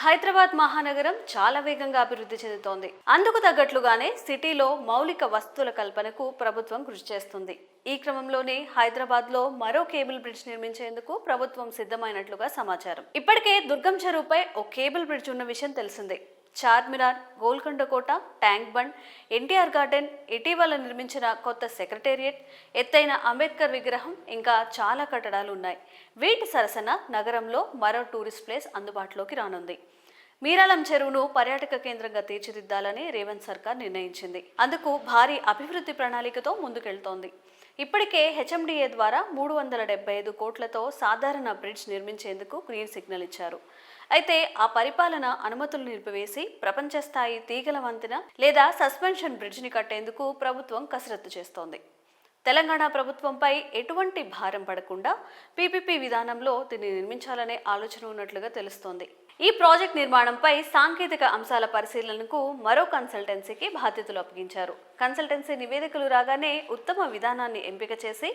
హైదరాబాద్ మహానగరం చాలా వేగంగా అభివృద్ధి చెందుతోంది. అందుకు తగ్గట్లుగానే సిటీలో మౌలిక వస్తువుల కల్పనకు ప్రభుత్వం కృషి చేస్తుంది. ఈ క్రమంలోనే హైదరాబాద్ లో మరో కేబుల్ బ్రిడ్జ్ నిర్మించేందుకు ప్రభుత్వం సిద్ధమైనట్లుగా సమాచారం. ఇప్పటికే దుర్గం చెరువుపై ఓ కేబుల్ బ్రిడ్జ్ ఉన్న విషయం తెలిసిందే. చార్మినార్, గోల్కొండ కోట, ట్యాంక్ బండ్, ఎన్టీఆర్ గార్డెన్, ఇటీవల నిర్మించిన కొత్త సెక్రటేరియట్, ఎత్తైన అంబేద్కర్ విగ్రహం, ఇంకా చాలా కట్టడాలు ఉన్నాయి. వీటి సరసన నగరంలో మరో టూరిస్ట్ ప్లేస్ అందుబాటులోకి రానుంది. మీరాలం చెరువును పర్యాటక కేంద్రంగా తీర్చిదిద్దాలని రేవంత్ సర్కార్ నిర్ణయించింది. అందుకు భారీ అభివృద్ధి ప్రణాళికతో ముందుకెళ్తోంది. ఇప్పటికే హెచ్ఎండిఏ ద్వారా 375 కోట్లతో సాధారణ బ్రిడ్జ్ నిర్మించేందుకు గ్రీన్ సిగ్నల్ ఇచ్చారు. అయితే ఆ పరిపాలన అనుమతులు నిలిపివేసి ప్రపంచ స్థాయి తీగల వంతెన లేదా సస్పెన్షన్ బ్రిడ్జ్ని కట్టేందుకు ప్రభుత్వం కసరత్తు చేస్తోంది. తెలంగాణ ప్రభుత్వంపై ఎటువంటి భారం పడకుండా పీపీపీ విధానంలో దీన్ని నిర్మించాలనే ఆలోచన ఉన్నట్లుగా తెలుస్తోంది. ఈ ప్రాజెక్ట్ నిర్మాణంపై సాంకేతిక అంశాల పరిశీలనకు మరో కన్సల్టెన్సీకి బాధ్యతలు అప్పగించారు. కన్సల్టెన్సీ నివేదికలు రాగానే ఉత్తమ విధానాన్ని ఎంపిక చేసి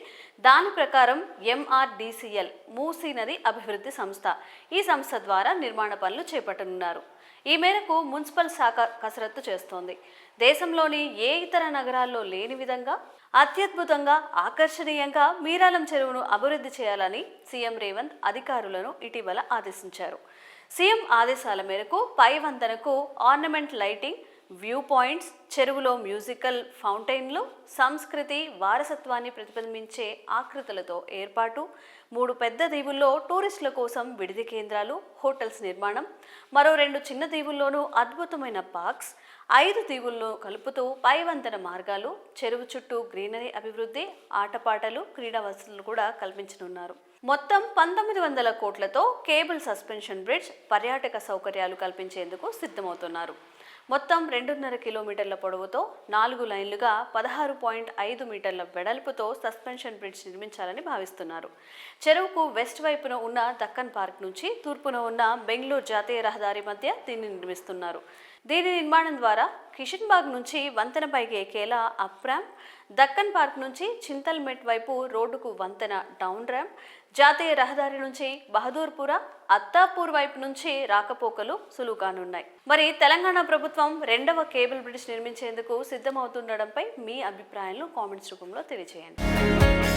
దాని ప్రకారం ఎంఆర్డీసీఎల్ మూసీ నది అభివృద్ధి సంస్థ ఈ సంస్థ ద్వారా నిర్మాణ పనులు చేపట్టనున్నారు. ఈ మేరకు మున్సిపల్ శాఖ కసరత్తు చేస్తోంది. దేశంలోని ఏ ఇతర నగరాల్లో లేని విధంగా అత్యద్భుతంగా ఆకర్షణీయంగా మీరాలం చెరువును అభివృద్ధి చేయాలని సీఎం రేవంత్ అధికారులను ఇటీవల ఆదేశించారు. సీఎం ఆదేశాల మేరకు పై వంతెనకు ఆర్నమెంట్ లైటింగ్, వ్యూ పాయింట్స్, చెరువులో మ్యూజికల్ ఫౌంటైన్లు, సంస్కృతి వారసత్వాన్ని ప్రతిబింబించే ఆకృతులతో ఏర్పాటు, 3 పెద్ద దీవుల్లో టూరిస్టుల కోసం విడిది కేంద్రాలు, హోటల్స్ నిర్మాణం, మరో 2 చిన్న దీవుల్లోనూ అద్భుతమైన పార్క్స్, 5 దీవుల్లో కలుపుతూ పై వంతెన మార్గాలు, చెరువు చుట్టూ గ్రీనరీ అభివృద్ధి, ఆటపాటలు, క్రీడా వసతులు కూడా కల్పించనున్నారు. మొత్తం 1900 కోట్లతో కేబుల్ సస్పెన్షన్ బ్రిడ్జ్, పర్యాటక సౌకర్యాలు కల్పించేందుకు సిద్ధమవుతున్నారు. మొత్తం 2.5 కిలోమీటర్ల పొడవుతో 4 లైన్లుగా 16.5 మీటర్ల వెడల్పుతో సస్పెన్షన్ బ్రిడ్జ్ నిర్మించాలని భావిస్తున్నారు. చెరువుకు వెస్ట్ వైపున ఉన్న దక్కన్ పార్క్ నుంచి తూర్పున ఉన్న బెంగళూరు జాతీయ రహదారి మధ్య దీన్ని నిర్మిస్తున్నారు. దీని నిర్మాణం ద్వారా కిషన్బాగ్ నుంచి వంతెనపైకి ఎక్కేలా అప్ ర్యాంప్, దక్కన్ పార్క్ నుంచి చింతల్మెట్ వైపు రోడ్డుకు వంతెన డౌన్ ర్యాంప్, జాతీయ రహదారి నుంచి బహదూర్పుర, అత్తాపూర్ వైపు నుంచి రాకపోకలు సులువుగానున్నాయి. మరి తెలంగాణ ప్రభుత్వం 2వ కేబుల్ బ్రిడ్జ్ నిర్మించేందుకు సిద్ధమవుతుండడంపై మీ అభిప్రాయాలను కామెంట్స్ రూపంలో తెలియజేయండి.